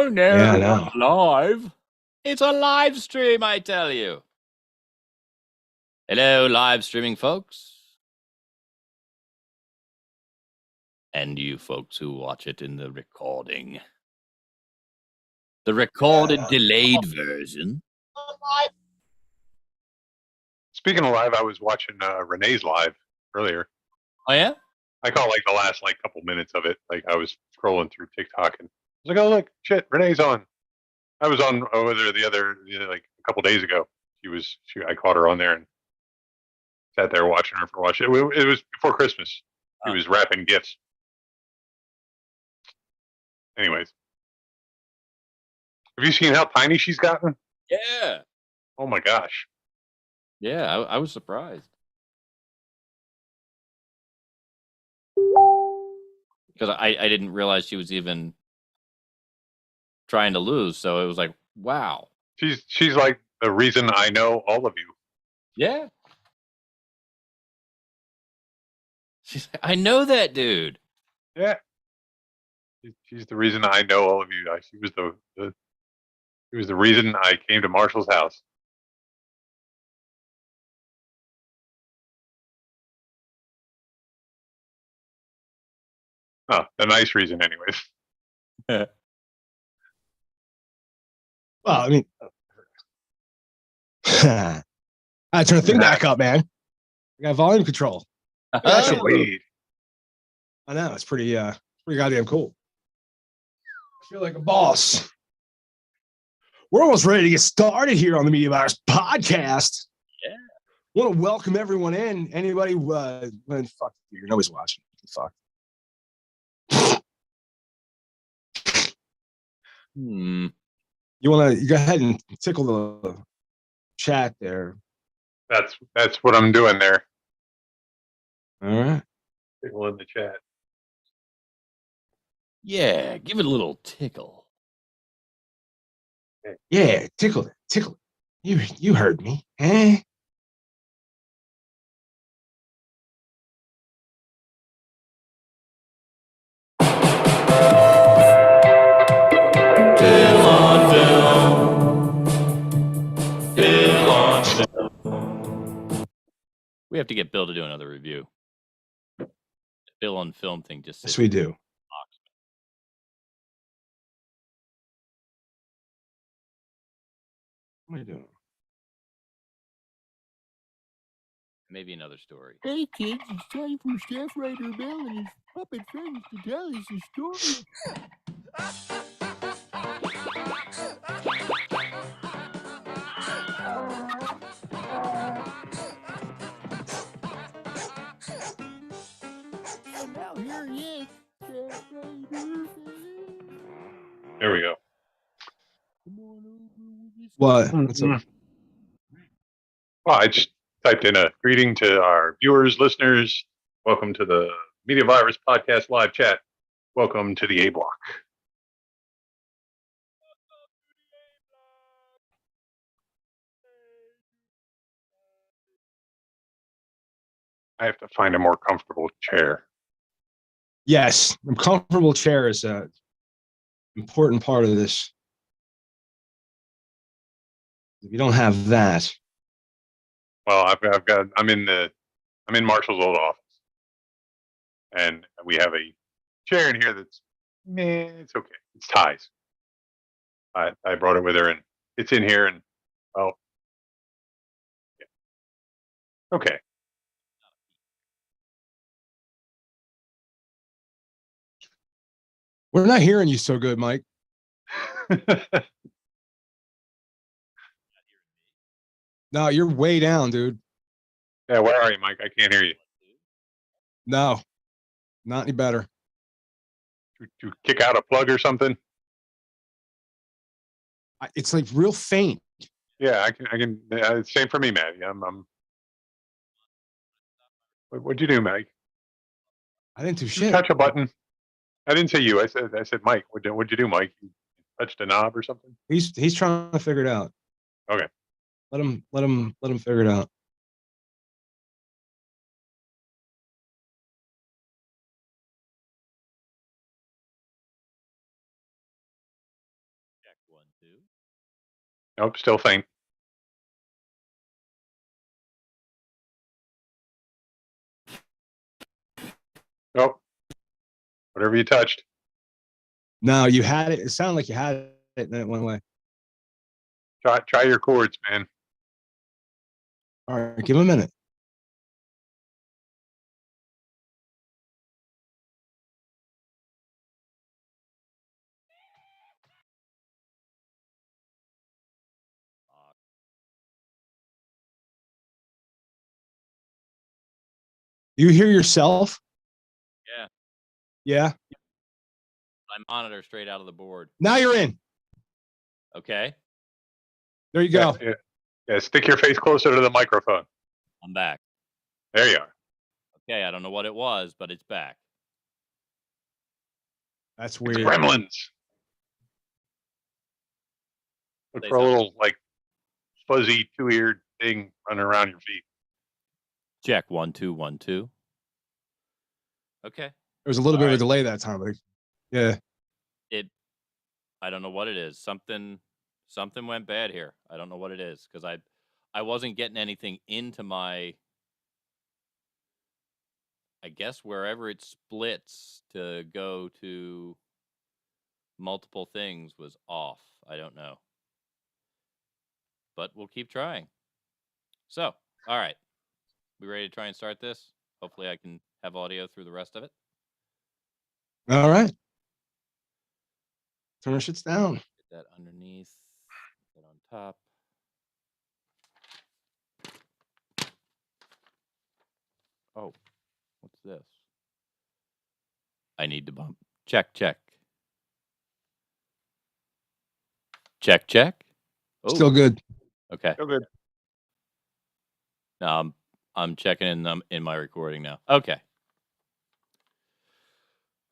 Oh, no, Yeah, I know. live. It's a live stream, I tell you. Hello, live streaming folks. And you folks who watch it in the recording. The recorded, delayed version. Speaking of live, I was watching Renee's live earlier. Oh, yeah? I caught like the last couple minutes of it. Like I was scrolling through TikTok and I was like, oh look, shit, Renee's on. I was on over there like a couple days ago. I caught her on there and sat there watching her for watching. It was before Christmas. She was wrapping gifts. Anyways, have you seen how tiny she's gotten? Yeah. Oh my gosh. Yeah, I was surprised. Because I didn't realize she was even trying to lose. So it was like, wow. She's like the reason I know all of you. Yeah. She's like, I know that dude. Yeah. She's the reason I know all of you. She was the reason I came to Marshall's house. Oh, the nice reason, anyways. Well, I mean, I turn the thing back up, man. I got volume control. Sweet. I know it's pretty goddamn cool. I feel like a boss. We're almost ready to get started here on the Media Virus podcast. Yeah. Want to welcome everyone in. Anybody? Fuck you. Nobody's watching. Fuck. You want to go ahead and tickle the chat there? That's what I'm doing there. All right. Tickle in the chat. Yeah, give it a little tickle. Yeah, tickle it. Tickle it. You heard me. Eh? We have to get Bill to do another review. The Bill on film thing just Yes, we do. What are you doing? Maybe another story. Hey kids, it's time for Chef Writer Bill and his puppet friends to tell us a story. And now here he is, Chef Writer Bill. There we go. Come on over with this. What? What's up? Well, I just typed in a greeting to our viewers, listeners. Welcome to the Media Virus Podcast live chat. Welcome to the A Block. I have to find a more comfortable chair. Yes, a comfortable chair is an important part of this. If you don't have that, Well, I'm in Marshall's old office, and we have a chair in here that's, it's okay. It's Ty's. I brought it with her, and it's in here, and oh, yeah. Okay. we're not hearing you so good, Mike. No, you're way down, dude. Yeah, where are you, Mike? I can't hear you. No, not any better. To kick out a plug or something? It's like real faint. Yeah, I can. Same for me, Maddie. What'd you do, Mike? I didn't do Did shit. you touch a button? I didn't say you. I said Mike. What'd you do, Mike? You touched a knob or something? He's trying to figure it out. Okay. Let him figure it out. 1, 2. Nope, still faint. Nope. Whatever you touched. No, you had it. It sounded like you had it, and then it went away. Try your chords, man. All right, give him a minute. You hear yourself? Yeah. Yeah. My monitor straight out of the board. Now you're in. Okay. There you go. Yeah, stick your face closer to the microphone. I'm back. There you are. Okay, I don't know what it was, but it's back. That's It's weird. gremlins. Look Say for a something. little like fuzzy two-eared thing running around your feet. Check 1, 2, 1, 2. Okay. There was a little bit of a Alright. delay that time, but yeah. I don't know what it is. Something went bad here. I don't know what it is because I wasn't getting anything into my, I guess wherever it splits to go to multiple things was off. I don't know. But we'll keep trying. So, all right. We ready to try and start this? Hopefully I can have audio through the rest of it. All right. Turn the shits down. Get that underneath. Get that on top. Oh, what's this? I need to bump. Check. Check. Oh, Still good. okay. So good. Now I'm checking in my recording now. Okay.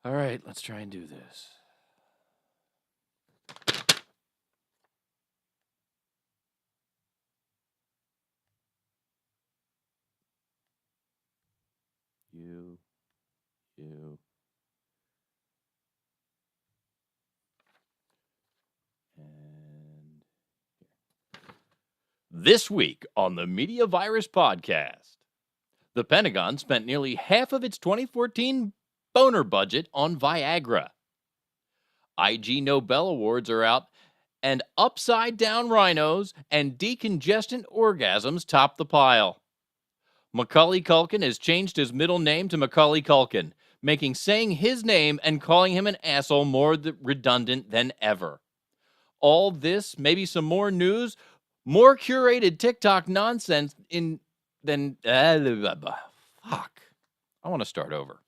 All right, let's try and do this. You. And this week on the Media Virus Podcast, the Pentagon spent nearly half of its 2014 boner budget on Viagra. IG Nobel Awards are out, and upside-down rhinos and decongestant orgasms top the pile. Macaulay Culkin has changed his middle name to Macaulay Culkin, making saying his name and calling him an asshole more redundant than ever. All this, maybe some more news, more curated TikTok nonsense fuck. I want to start over.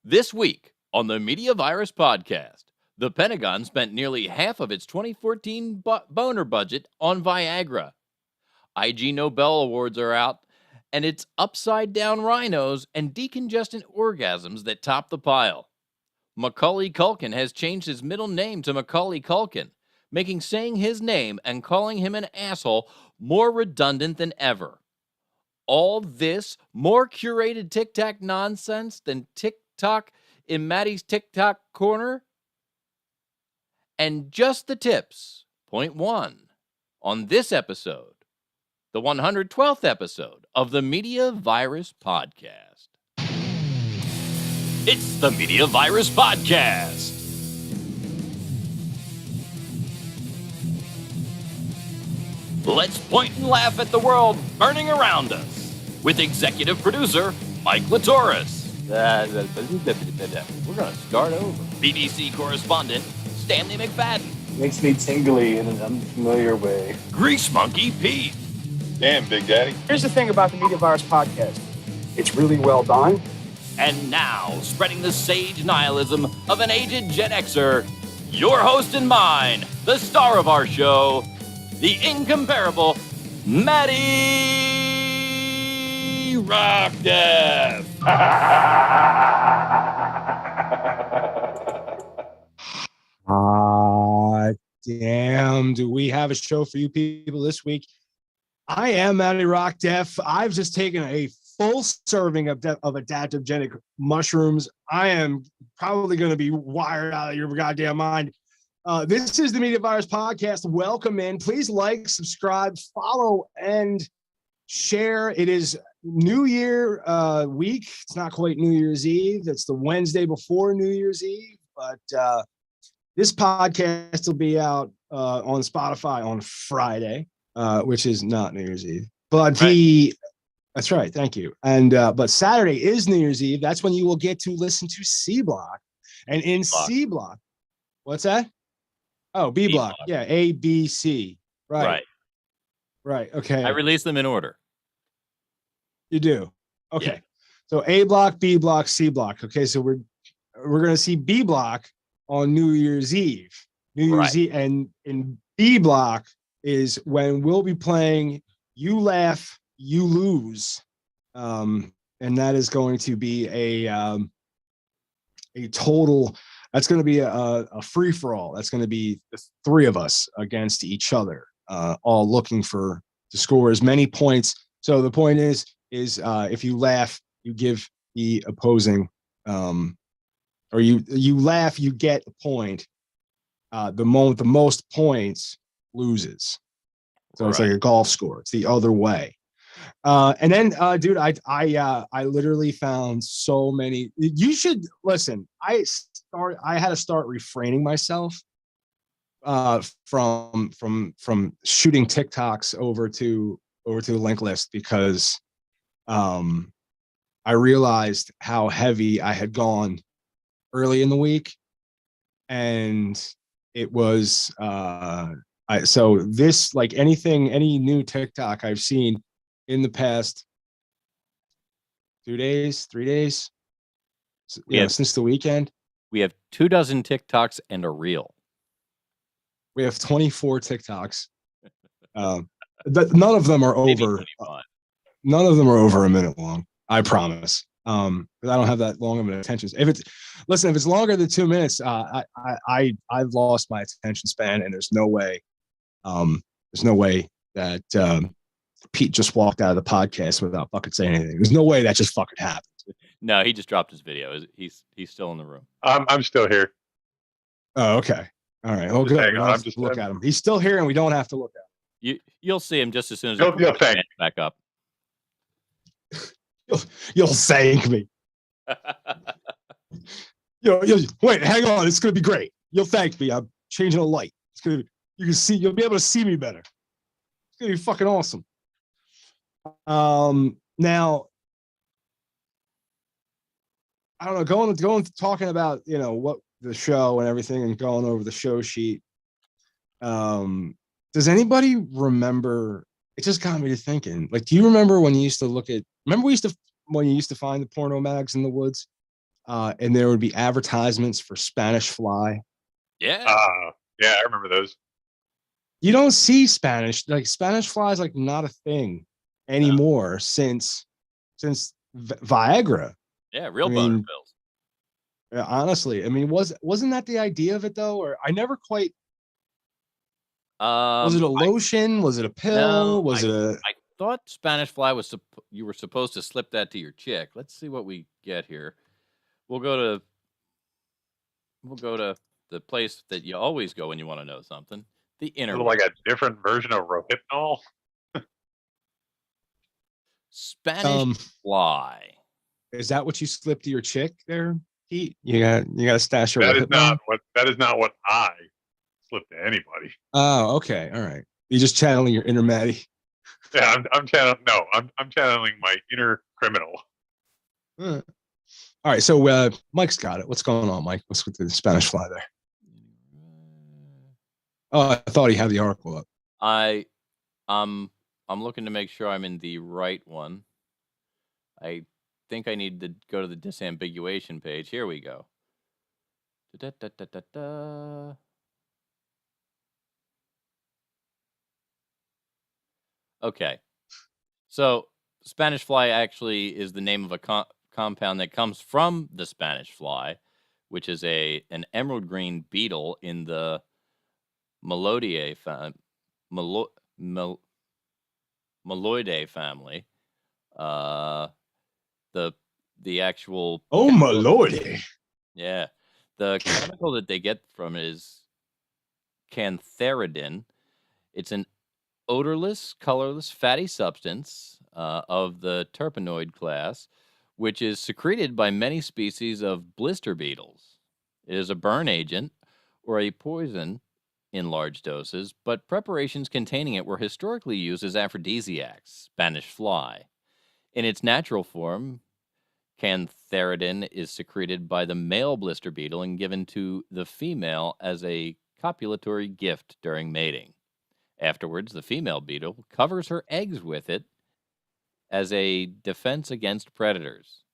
This week on the Media Virus Podcast, the Pentagon spent nearly half of its 2014 boner budget on Viagra. IG Nobel Awards are out, and it's upside-down rhinos and decongestant orgasms that top the pile. Macaulay Culkin has changed his middle name to Macaulay Culkin, making saying his name and calling him an asshole more redundant than ever. All this more curated TikTok nonsense than TikTok in Maddie's TikTok corner? And just the tips. Point 1. On this episode, the 112th episode of the Media Virus Podcast. It's the Media Virus Podcast. Let's point and laugh at the world burning around us with executive producer Mike Latoris. We're going to start over. BBC correspondent Stanley McFadden. Makes me tingly in an unfamiliar way. Grease Monkey Pete. Damn, Big Daddy. Here's the thing about the Media Virus Podcast. It's really well done. And now, spreading the sage nihilism of an aged Gen Xer, your host and mine, the star of our show, the incomparable Maddie Rockdeath. Damn, do we have a show for you people this week? I am Matty Rock Deaf. I've just taken a full serving of adaptogenic mushrooms. I am probably going to be wired out of your goddamn mind. This is the Media Virus Podcast. Welcome in. Please like, subscribe, follow, and share. It is New Year week. It's not quite New Year's Eve. It's the Wednesday before New Year's Eve. But this podcast will be out on Spotify on Friday, which is not New Year's Eve. But that's right. Thank you. And but Saturday is New Year's Eve. That's when you will get to listen to C Block. And in C Block, what's that? Oh, B Block. Yeah, A, B, C. Right. Okay. I release them in order. You do. Okay. Yeah. So A Block, B Block, C Block. Okay. So we're gonna see B Block on New Year's Eve. New Year's Eve, and in B Block is when we'll be playing You Laugh, You Lose, and that is going to be a total. That's going to be a free for all. That's going to be the three of us against each other, all looking to score as many points. So the point is if you laugh, you give the opposing, or you laugh, you get a point. The most points loses. So it's like a golf score. It's the other way. And then, dude, I literally found so many. You should listen. I had to start refraining myself from shooting TikToks over to the link list because I realized how heavy I had gone early in the week, and it was so this, like any new TikTok I've seen in the past 2 days, 3 days, since the weekend. We have 24 TikToks and a reel. We have 24 TikToks. None of them are over. None of them are over a minute long. I promise. Because I don't have that long of an attention. If it's longer than 2 minutes, I've lost my attention span, and there's no way that Pete just walked out of the podcast without fucking saying anything. There's no way that just fucking happened. No, he just dropped his video. He's still in the room. I'm still here. Oh, okay. All right. Well, good. We don't have to look at him. He's still here, and we don't have to look at him. You'll see him just as soon as You'll thank me. Back up. You'll thank me. Wait, hang on. It's gonna be great. You'll thank me. I'm changing a light. It's gonna be, you'll be able to see me better. It's gonna be fucking awesome. Now, I don't know, going talking about, what the show and everything and going over the show sheet. Does anybody remember? It just got me to thinking, like, do you remember when you used to when you used to find the porno mags in the woods, and there would be advertisements for Spanish Fly? Yeah. Yeah, I remember those. You don't see Spanish Fly is like not a thing anymore since Viagra. Yeah, real boner pills. Yeah, honestly, I mean, wasn't that the idea of it though? Or I never quite. Was it a lotion? Was it a pill? I thought Spanish Fly was you were supposed to slip that to your chick. Let's see what we get here. We'll go to the place that you always go when you want to know something. The internet. Like a different version of Rohypnol. Spanish Fly. Is that what you slipped to your chick there, Pete? You got a stash of That is not what I slip to anybody. Oh, okay. All right. You're just channeling your inner Maddie. Yeah, I'm channeling my inner criminal. All right. So Mike's got it. What's going on, Mike? What's with the Spanish Fly there? Oh, I thought he had the article up. I'm looking to make sure I'm in the right one. I think I need to go to the disambiguation page. Here we go. Okay. So Spanish Fly actually is the name of a compound that comes from the Spanish fly, which is an emerald green beetle in the Meloidae family. The actual Meloidae. Yeah. The chemical that they get from it is cantharidin. It's an odorless, colorless, fatty substance of the terpenoid class, which is secreted by many species of blister beetles. It is a burn agent or a poison in large doses, but preparations containing it were historically used as aphrodisiacs, Spanish fly. In its natural form, cantharidin is secreted by the male blister beetle and given to the female as a copulatory gift during mating. Afterwards, the female beetle covers her eggs with it as a defense against predators.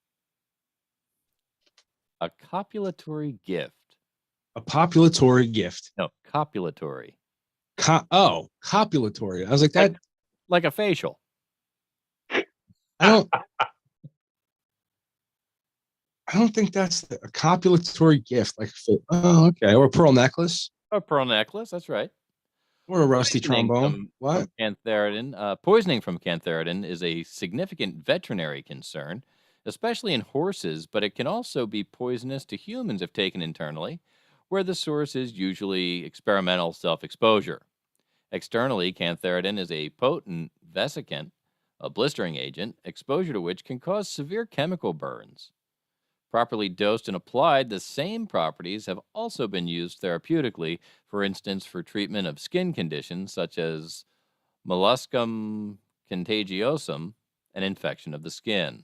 A copulatory gift. A populatory gift. No, copulatory. Copulatory. I was like, that. Like a facial. I don't. I don't think that's a copulatory gift. Like, oh, okay, or a pearl necklace, A pearl necklace, that's right. or a rusty Poisoning trombone. What? from cantharidin. Poisoning from cantharidin is a significant veterinary concern, especially in horses, but it can also be poisonous to humans if taken internally, where the source is usually experimental self-exposure. Externally, cantharidin is a potent vesicant, a blistering agent, exposure to which can cause severe chemical burns. Properly dosed and applied, the same properties have also been used therapeutically, for instance, for treatment of skin conditions such as molluscum contagiosum, an infection of the skin.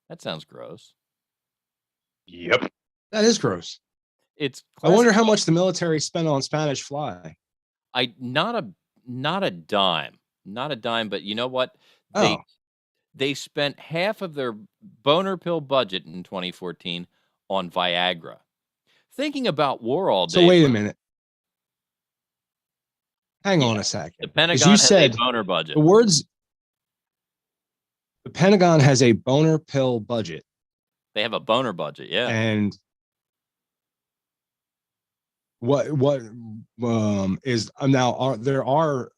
That sounds gross. Yep. That is gross. It's I wonder how much the military spent on Spanish fly. not a dime, but you know what? Oh, They spent half of their boner pill budget in 2014 on Viagra. Thinking about war all day. so wait a minute. Hang on a The second. Pentagon you has said a boner budget. the words. The Pentagon has a boner pill budget, They have a boner budget, yeah. and what is now? There are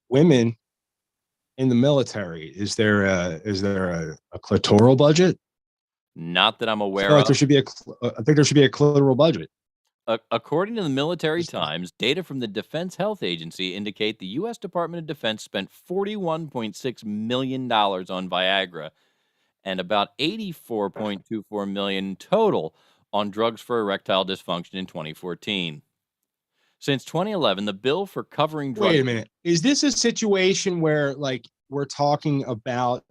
women in the military? Is there a clitoral budget? Not that I'm I aware feel like of. there should be I think there should be a clitoral budget. According to the Military Times, data from the Defense Health Agency indicate the U.S. Department of Defense spent $41.6 million on Viagra and about $84.24 million total on drugs for erectile dysfunction in 2014. Since 2011, the bill for covering drugs. Wait a minute. Is this a situation where, like, we're talking about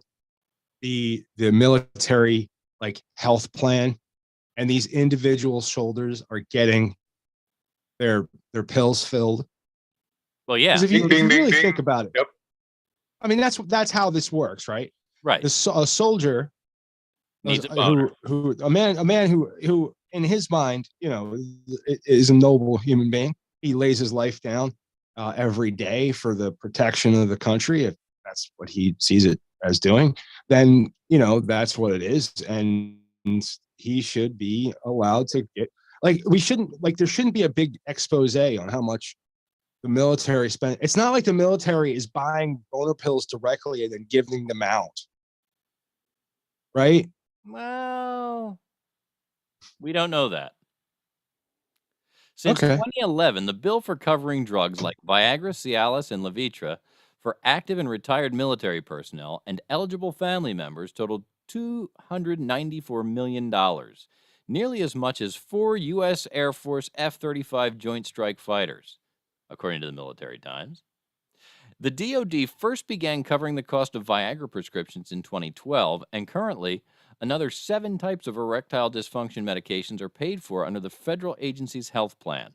the military, like, health plan, and these individual shoulders are getting their pills filled? Well, yeah. Because if you Ding, ding, really ding, think ding. about it, Yep. I mean, that's how this works, right? Right. A soldier Needs a boner. who a man who in his mind, is a noble human being. He lays his life down every day for the protection of the country. If that's what he sees it as doing, then that's what it is, and he should be allowed to get. Like, there shouldn't be a big expose on how much the military spent. It's not like the military is buying boner pills directly and then giving them out, right? Well, we don't know that. Since Okay. 2011, the bill for covering drugs like Viagra, Cialis, and Levitra for active and retired military personnel and eligible family members totaled $294 million, nearly as much as 4 U.S. Air Force F-35 Joint Strike Fighters, according to the Military Times. The DoD first began covering the cost of Viagra prescriptions in 2012, and currently, another 7 types of erectile dysfunction medications are paid for under the federal agency's health plan.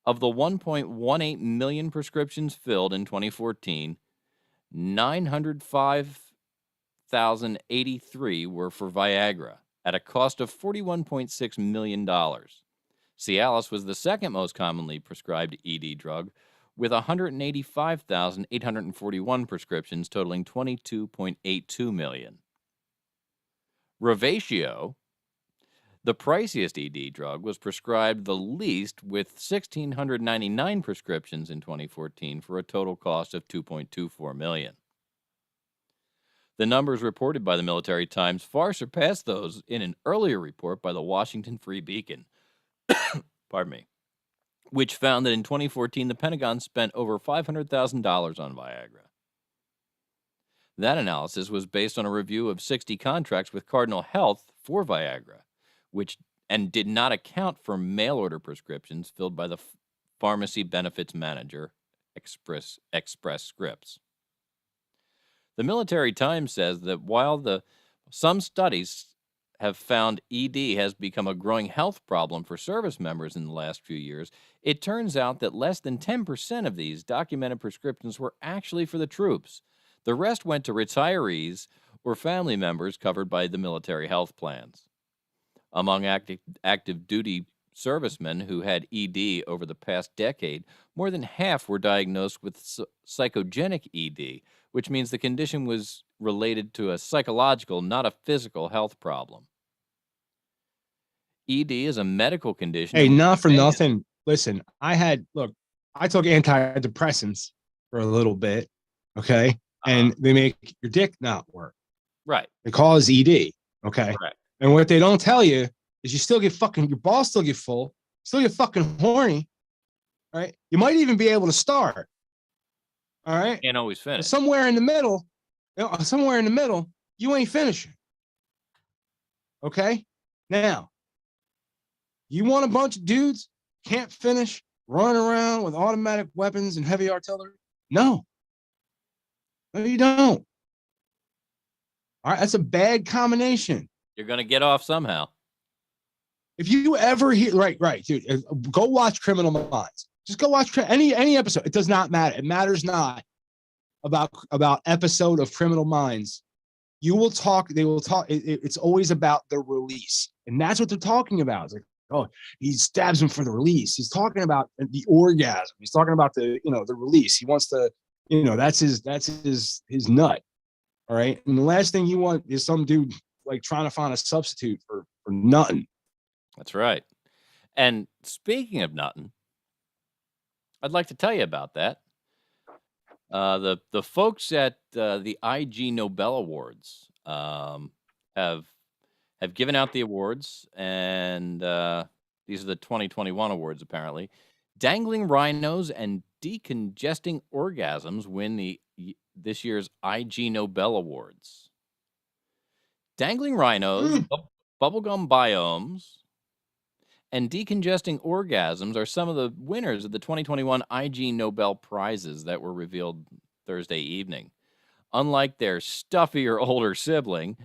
Of the 1.18 million prescriptions filled in 2014, 905,083 were for Viagra at a cost of $41.6 million. Cialis was the second most commonly prescribed ED drug, with 185,841 prescriptions totaling $22.82 million. Revatio, the priciest ED drug, was prescribed the least with 1,699 prescriptions in 2014 for a total cost of $2.24 million. The numbers reported by the Military Times far surpass those in an earlier report by the Washington Free Beacon, pardon me, which found that in 2014 the Pentagon spent over $500,000 on Viagra. That analysis was based on a review of 60 contracts with Cardinal Health for Viagra, and did not account for mail-order prescriptions filled by the pharmacy benefits manager, Express Scripts. The Military Times says that while some studies have found ED has become a growing health problem for service members in the last few years, it turns out that less than 10% of these documented prescriptions were actually for the troops. The rest went to retirees or family members covered by the military health plans. Among active duty servicemen who had ED over the past decade, more than half were diagnosed with psychogenic ED, which means the condition was related to a psychological, not a physical health problem. ED is a medical condition. Hey, not for nothing. Listen, I took antidepressants for a little bit, okay? And they make your dick not work. Right. They cause ED, okay? Correct. And what they don't tell you is you still get your balls still get full, still get fucking horny, right? You might even be able to start, all right? Can't always finish. But somewhere in the middle, you ain't finishing, okay? Now, you want a bunch of dudes can't finish running around with automatic weapons and heavy artillery? No, you don't. All right, that's a bad combination. You're going to get off somehow. If you ever hear, right, dude, go watch Criminal Minds. Just go watch any episode. It does not matter. It matters not about episode of Criminal Minds. They will talk. It's always about the release. And that's what they're talking about. It's like, oh, he stabs him for the release. He's talking about the orgasm. He's talking about the release. He wants to, that's his nut. All right. And the last thing you want is some dude like trying to find a substitute for nothing. That's right. And speaking of nothing, I'd like to tell you about that. The folks at the IG Nobel Awards have given out the awards, and these are the 2021 awards, apparently. Dangling rhinos and decongesting orgasms win this year's IG Nobel Awards. Dangling rhinos, bubblegum biomes, and decongesting orgasms are some of the winners of the 2021 IG Nobel Prizes that were revealed Thursday evening. Unlike their stuffier older sibling,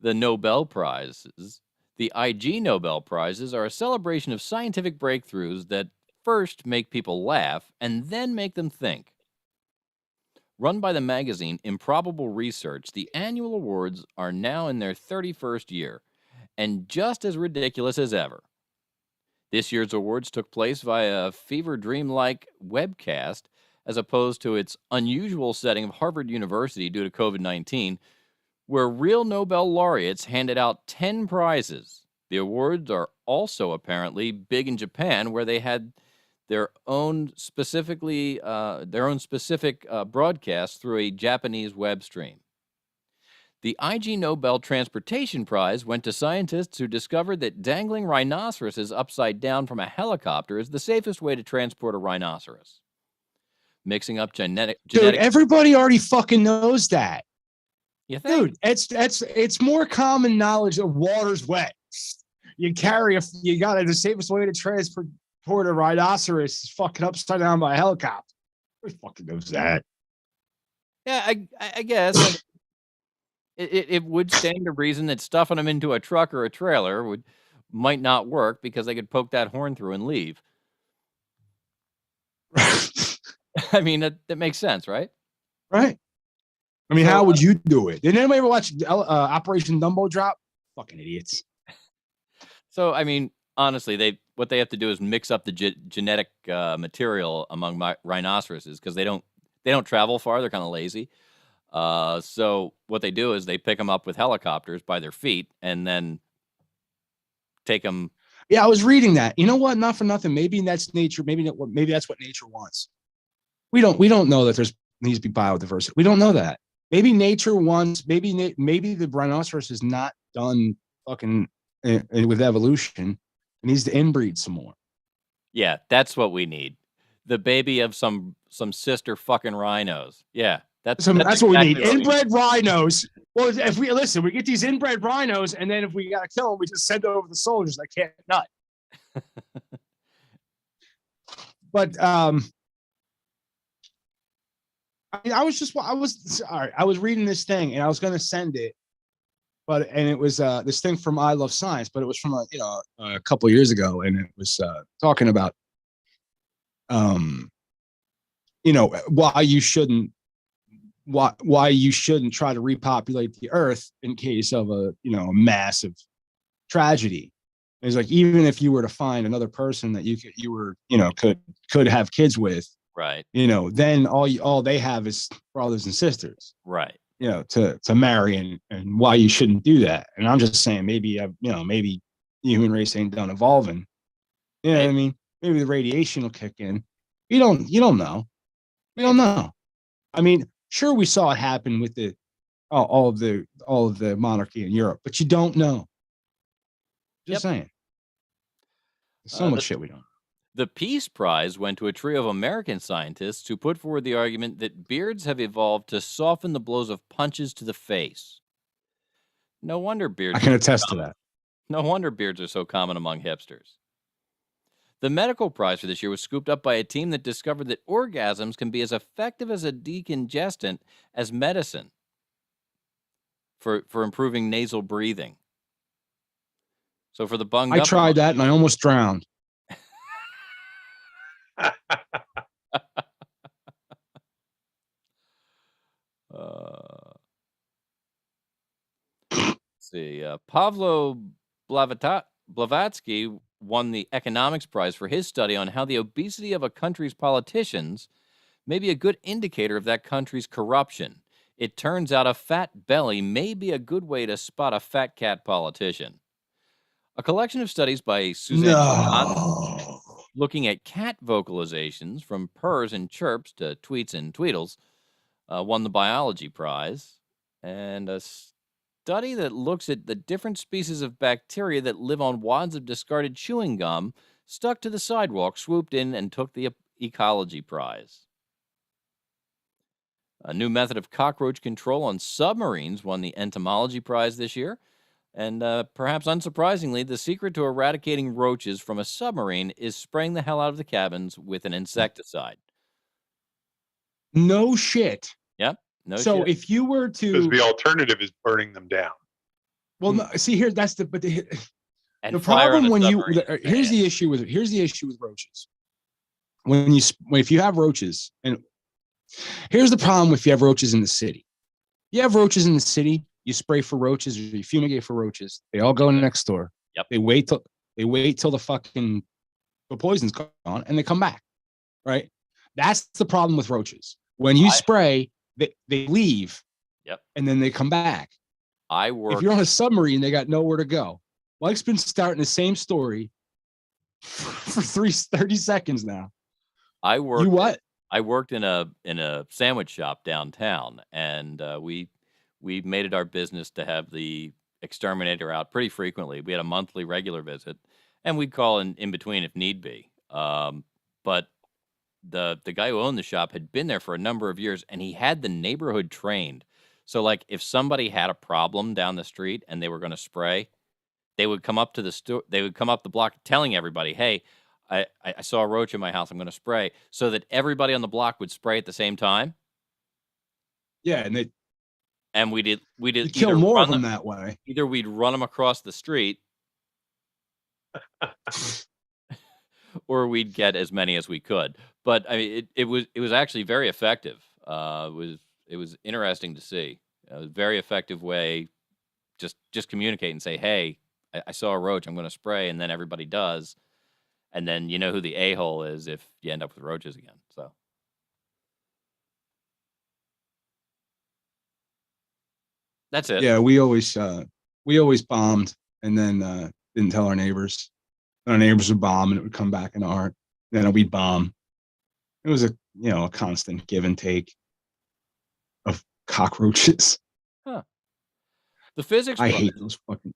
the Nobel Prizes, the IG Nobel Prizes are a celebration of scientific breakthroughs that first make people laugh and then make them think. Run by the magazine Improbable Research, the annual awards are now in their 31st year and just as ridiculous as ever. This year's awards took place via a fever dream-like webcast as opposed to its unusual setting of Harvard University due to COVID-19, where real Nobel laureates handed out 10 prizes. The awards are also apparently big in Japan, where they had their own specific broadcast through a Japanese web stream. The IG Nobel Transportation Prize went to scientists who discovered that dangling rhinoceroses upside down from a helicopter is the safest way to transport a rhinoceros. Mixing up genetic. Dude, everybody already fucking knows that. You think? Dude, it's more common knowledge that water's wet. You got the safest way to transport a rhinoceros is fucking upside down by a helicopter. Who fucking knows that? Yeah, I guess. It would stand to reason that stuffing them into a truck or a trailer might not work because they could poke that horn through and leave. I mean, that makes sense, right? Right. I mean, how would you do it? Did anybody ever watch Operation Dumbo Drop? Fucking idiots. So, I mean, honestly, what they have to do is mix up the genetic material among rhinoceroses because they don't travel far. They're kind of lazy. So what they do is they pick them up with helicopters by their feet and then take them. Yeah, I was reading that. You know what? Not for nothing. Maybe that's nature. Maybe that's what nature wants. We don't know that needs to be biodiversity. We don't know that. maybe nature wants, maybe the rhinoceros is not done fucking with evolution. It needs to inbreed some more. Yeah, that's what we need. The baby of some sister fucking rhinos. Yeah, that's That's what we need. exactly what Inbred rhinos. Well, if we listen, we get these inbred rhinos, and then if we gotta kill them, we just send over the soldiers that can't nut. But I mean, I was reading this thing, and I was gonna send it, and it was this thing from I Love Science, but it was from a couple of years ago, and it was talking about why you shouldn't try to repopulate the earth in case of a massive tragedy. It's like, even if you were to find another person that could have kids with, right, then all they have is brothers and sisters, right, to marry, and why you shouldn't do that. And I'm just saying, maybe the human race ain't done evolving. You know what I mean? Maybe the radiation will kick in. You don't know. We don't know. I mean, sure, we saw it happen with all of the monarchy in Europe, but you don't know. Just saying. There's so much shit we don't know. The Peace Prize went to a trio of American scientists who put forward the argument that beards have evolved to soften the blows of punches to the face. No wonder beards. I can attest to that. No wonder beards are so common among hipsters. The medical prize for this year was scooped up by a team that discovered that orgasms can be as effective as a decongestant as medicine for improving nasal breathing. So for the bunged up, I tried that and I almost drowned. Let's see. Pavlo Blavatsky won the economics prize for his study on how the obesity of a country's politicians may be a good indicator of that country's corruption. It turns out a fat belly may be a good way to spot a fat cat politician. A collection of studies by Suzanne Scott looking at cat vocalizations from purrs and chirps to tweets and tweedles won the biology prize. And a study that looks at the different species of bacteria that live on wads of discarded chewing gum stuck to the sidewalk swooped in and took the ecology prize. A new method of cockroach control on submarines won the entomology prize this year. And perhaps unsurprisingly, the secret to eradicating roaches from a submarine is spraying the hell out of the cabins with an insecticide. No shit. Yep. No so shit. If you were to, because the alternative is burning them down. Well, no, see here, that's the problem when here's the issue with roaches. If you have roaches, and here's the problem if you have roaches in the city. You have roaches in the city, you spray for roaches or you fumigate for roaches. They all go next door. Yep. They wait till the poison's gone and they come back. Right? That's the problem with roaches. When you spray, they leave. Yep. And then they come back. If you're on a submarine, they got nowhere to go. Mike's been starting the same story for 30 seconds now. I worked. You what? I worked in a sandwich shop downtown, and we made it our business to have the exterminator out pretty frequently. We had a monthly regular visit, and we'd call in between if need be. But the guy who owned the shop had been there for a number of years, and he had the neighborhood trained. So, like, if somebody had a problem down the street and they were going to spray, they would come up to the store. They would come up the block telling everybody, "Hey, I saw a roach in my house. I'm going to spray," so that everybody on the block would spray at the same time. Yeah, and we did kill more of them that way. Either we'd run them across the street, or we'd get as many as we could. But I mean, it was actually very effective. It was interesting to see. A very effective way, just communicate and say, "Hey, I saw a roach. I'm going to spray," and then everybody does. And then you know who the a-hole is if you end up with roaches again. So that's it. Yeah, we always bombed and then didn't tell our neighbors. Our neighbors would bomb and it would come back in art. Then we'd bomb. It was a constant give and take of Cockroaches. Huh. The physics I prize, hate those fucking.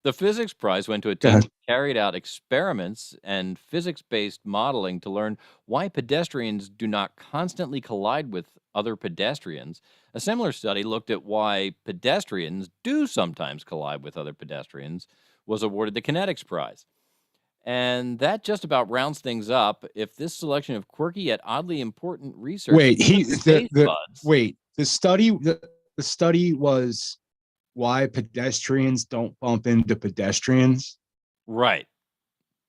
the physics prize went to a Go team ahead. that carried out experiments and physics-based modeling to learn why pedestrians do not constantly collide with other pedestrians. A similar study looked at why pedestrians do sometimes collide with other pedestrians, was awarded the kinetics prize. And that just about rounds things up. If this selection of quirky yet oddly important research Wait, isn't space buds, the study was why pedestrians don't bump into pedestrians. right?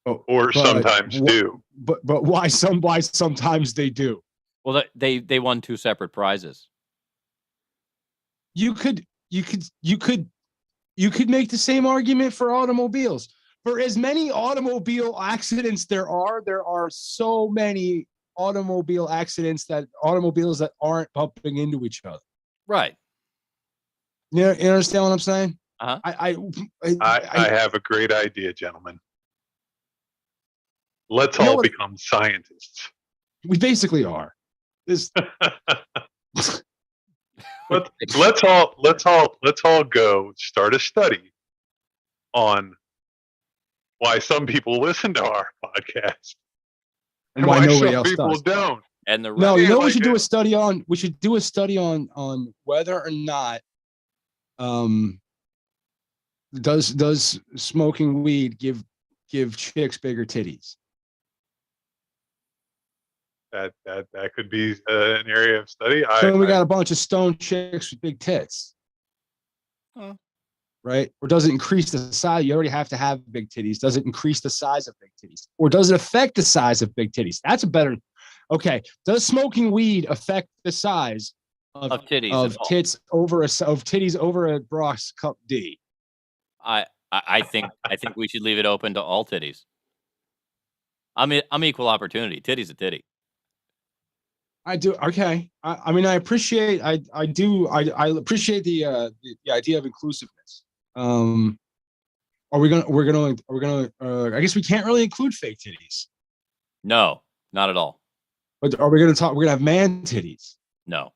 Or sometimes do. But why sometimes they do. Well, they won 2 separate prizes. You could make the same argument for automobiles. For as many automobile accidents there are so many automobiles that aren't bumping into each other. Right. You understand what I'm saying? Uh-huh. I have a great idea, gentlemen. Let's You know all what- become scientists. We basically are. This Let's all go start a study on why some people listen to our podcast and why nobody some else people does. don't. And the No, you know what we should do like a study on? We should do a study on whether or not does smoking weed give chicks bigger titties? That could be an area of study. So we got a bunch of stone chicks with big tits. Huh. Right? Or does it increase the size? You already have to have big titties. Does it increase the size of big titties? Or does it affect the size of big titties? That's a better. Okay. Does smoking weed affect the size of titties of titties over a Brock's Cup D? I think we should leave it open to all titties. I'm equal opportunity. Titty's a titty. I do. Okay. I mean, I appreciate. I appreciate the idea of inclusiveness. We're gonna. I guess we can't really include fake titties. No, not at all. But are we gonna talk? We're gonna have man titties. No,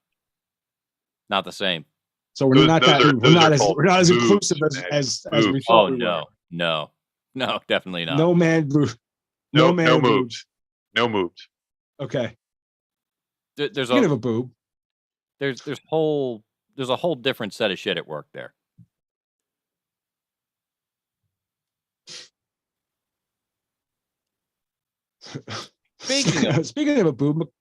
not the same. So we're not as boobs, inclusive man. as we Boobs. thought. Oh we were. no, definitely not. No man boob. No man moves. No moves. Okay. There's You can have a boob. there's a whole different set of shit at work there. Speaking of a boob, Macaulay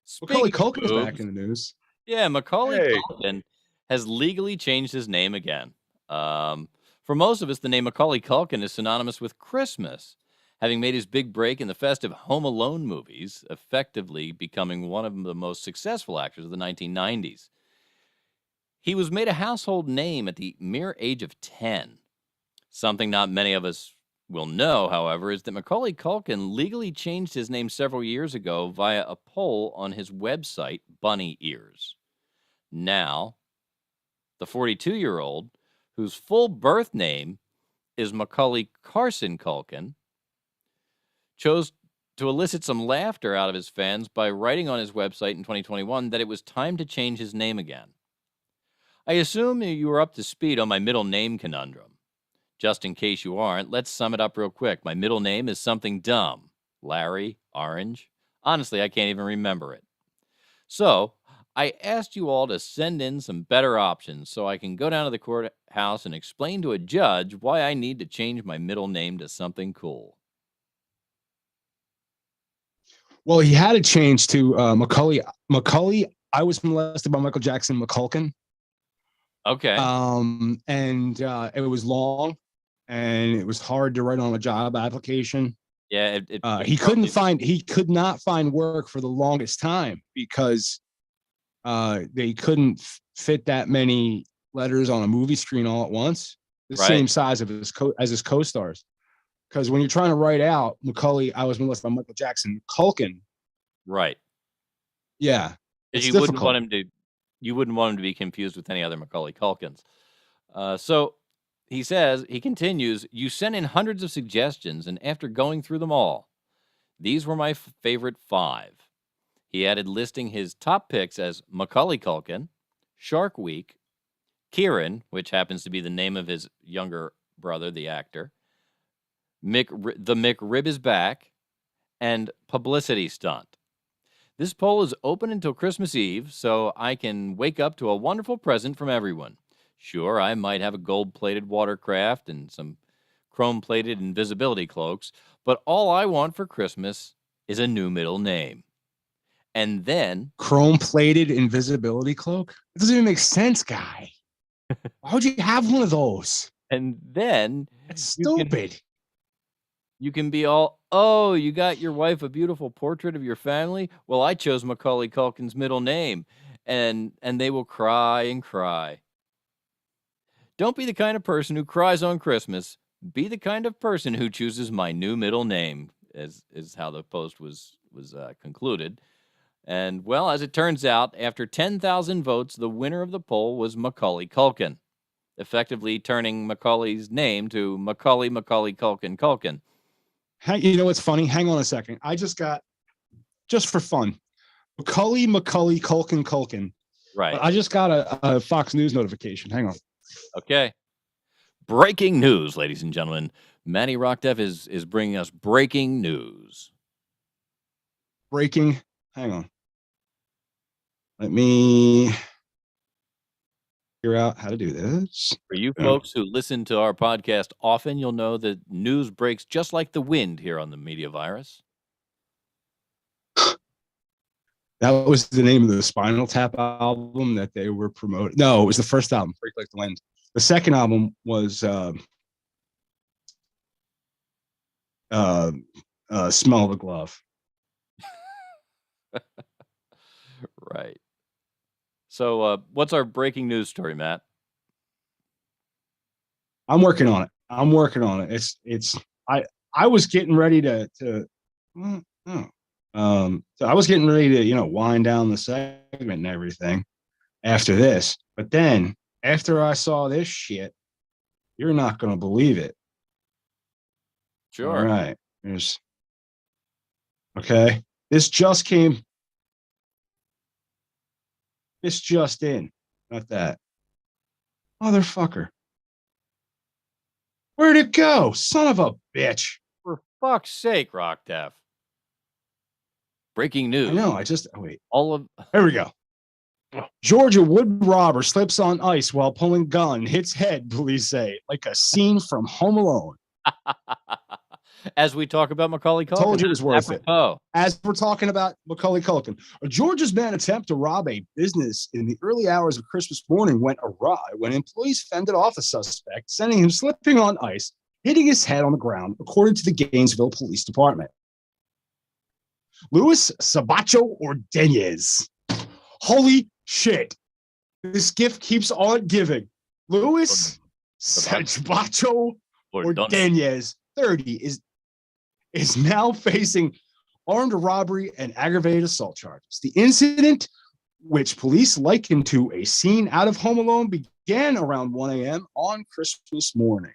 Speaking of Culkin is boobs, back in the news. Yeah, Macaulay Hey. Culkin has legally changed his name again. For most of us, the name Macaulay Culkin is synonymous with Christmas, having made his big break in the festive Home Alone movies, effectively becoming one of the most successful actors of the 1990s. He was made a household name at the mere age of 10. Something not many of us will know, however, is that Macaulay Culkin legally changed his name several years ago via a poll on his website, Bunny Ears. Now, the 42-year-old, whose full birth name is Macaulay Carson Culkin, chose to elicit some laughter out of his fans by writing on his website in 2021 that it was time to change his name again. I assume you are up to speed on my middle name conundrum. Just in case you aren't, let's sum it up real quick. My middle name is something dumb. Larry, Orange. Honestly, I can't even remember it. So, I asked you all to send in some better options so I can go down to the courthouse and explain to a judge why I need to change my middle name to something cool. Well, he had to change to Macaulay. I was molested by Michael Jackson McCulkin. Okay. And it was long, and it was hard to write on a job application. Yeah, he could not find work for the longest time because they couldn't fit that many letters on a movie screen all at once, the same size of as his co-stars. Because when you're trying to write out Macaulay, I was molested by Michael Jackson Culkin. Right. Yeah. You wouldn't want him to be confused with any other Macaulay Culkins. So he continues, you sent in hundreds of suggestions, and after going through them all, these were my favorite 5. He added listing his top picks as Macaulay Culkin, Shark Week, Kieran, which happens to be the name of his younger brother, the actor, the McRib is back, and publicity stunt. This poll is open until Christmas Eve, so I can wake up to a wonderful present from everyone. Sure, I might have a gold-plated watercraft and some chrome-plated invisibility cloaks, but all I want for Christmas is a new middle name. And then... Chrome-plated invisibility cloak? It doesn't even make sense, guy. Why would you have one of those? And then... It's stupid. You can be all, oh, you got your wife a beautiful portrait of your family? Well, I chose Macaulay Culkin's middle name. And they will cry and cry. Don't be the kind of person who cries on Christmas. Be the kind of person who chooses my new middle name, is how the post was concluded. And, well, as it turns out, after 10,000 votes, the winner of the poll was Macaulay Culkin, effectively turning Macaulay's name to Macaulay Culkin. Hey, you know what's funny? Hang on a second. I just got, just for fun, Macaulay Culkin. Right. I just got a Fox News notification. Hang on. Okay. Breaking news, ladies and gentlemen. Manny Rockdeff is bringing us breaking news. Breaking. Hang on. Let me figure out how to do this. For you folks who listen to our podcast often, you'll know that news breaks just like the wind here on the Media Virus. That was the name of the Spinal Tap album that they were promoting. No, it was the first album, Break Like the Wind. The second album was Smell the Glove. Right. So what's our breaking news story, Matt? I'm working on it. I was getting ready to so I was getting ready to, wind down the segment and everything after this. But then after I saw this shit, you're not going to believe it. Sure. All right. Okay. This just in. Not that. Motherfucker. Where'd it go? Son of a bitch. For fuck's sake, Rockdeff. Breaking news. I know. Wait. There we go. Oh. Georgia wood robber slips on ice while pulling gun, hits head, police say, like a scene from Home Alone. As we talk about Macaulay Culkin. Told you it was worth it. Oh. As we're talking about Macaulay Culkin, a Georgia's man attempt to rob a business in the early hours of Christmas morning went awry when employees fended off the suspect, sending him slipping on ice, hitting his head on the ground, according to the Gainesville Police Department. Luis Sabacho Ordonez. Holy shit. This gift keeps on giving. Luis Sabacho Ordonez, 30, is now facing armed robbery and aggravated assault charges. The incident, which police likened to a scene out of Home Alone, began around 1 a.m. on Christmas morning.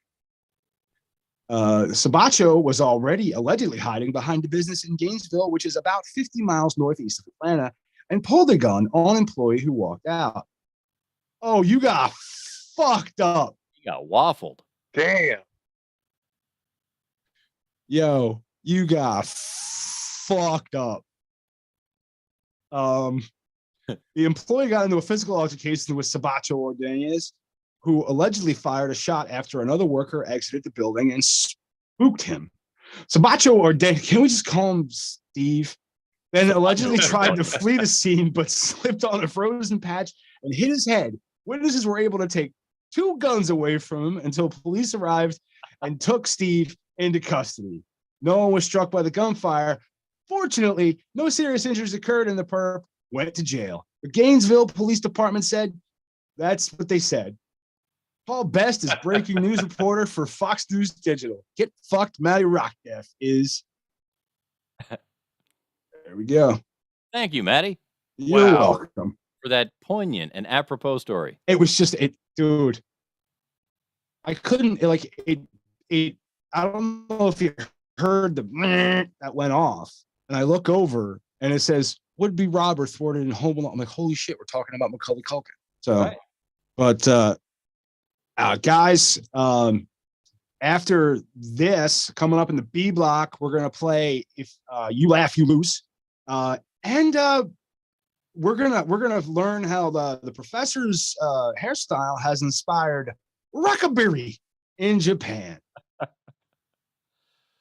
Sabacho was already allegedly hiding behind a business in Gainesville, which is about 50 miles northeast of Atlanta, and pulled a gun on an employee who walked out. Oh, you got fucked up. You got waffled. Damn. Yo, you got fucked up. The employee got into a physical altercation with Sabacho Ordonez, who allegedly fired a shot after another worker exited the building and spooked him. Sabacho Ordonez, can we just call him Steve? Then allegedly tried to flee the scene, but slipped on a frozen patch and hit his head. Witnesses were able to take 2 guns away from him until police arrived and took Steve into custody. No one was struck by the gunfire. Fortunately, no serious injuries occurred, and the perp went to jail. The Gainesville Police Department said that's what they said. Paul Best is breaking news reporter for Fox News Digital. Get fucked, Matty Rockdeff is. There we go. Thank you, Matty. You're welcome. For that poignant and apropos story. It was just dude. I couldn't I don't know if you heard the that went off, and I look over and it says would-be robber thwarted in Home Alone. I'm like, holy shit, we're talking about Macaulay Culkin. So, Right. but guys, after this, coming up in the B block, we're gonna play If You Laugh, You Lose, and we're gonna learn how the professor's hairstyle has inspired rockabilly in Japan.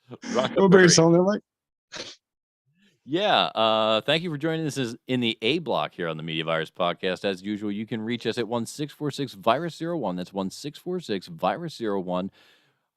Rockabilly. Something like. Yeah. Thank you for joining us in the A block here on the Media Virus Podcast. As usual, you can reach us at 1-646-VIRUS-01. That's 1-646-VIRUS-01.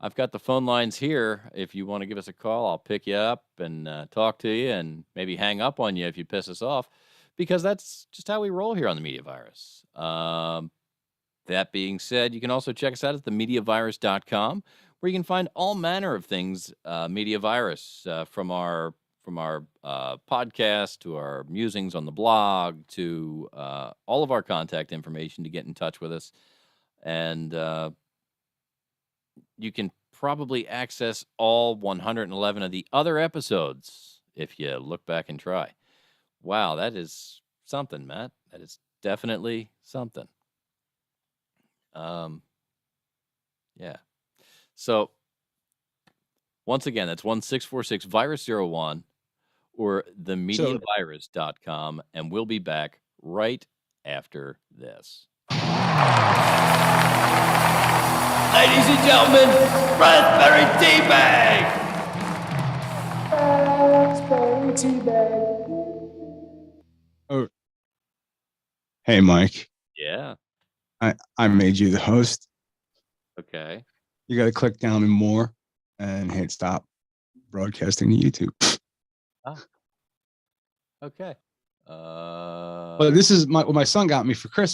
I've got the phone lines here. If you want to give us a call, I'll pick you up and talk to you and maybe hang up on you if you piss us off, because that's just how we roll here on the Media Virus. That being said, you can also check us out at themediavirus.com, where you can find all manner of things Media Virus, from our podcast to our musings on the blog to all of our contact information to get in touch with us. And you can probably access all 111 of the other episodes if you look back and try. Wow, that is something, Matt. That is definitely something. Yeah. So once again, that's 1-646-VIRUS-01 or themediavirus.com, and we'll be back right after this. Ladies and gentlemen, Raspberry Teabag! Oh, hey, Mike. Yeah. I made you the host. Okay. You got to click down and more and hit stop broadcasting to YouTube. Okay. But this is what my son got me for Christmas.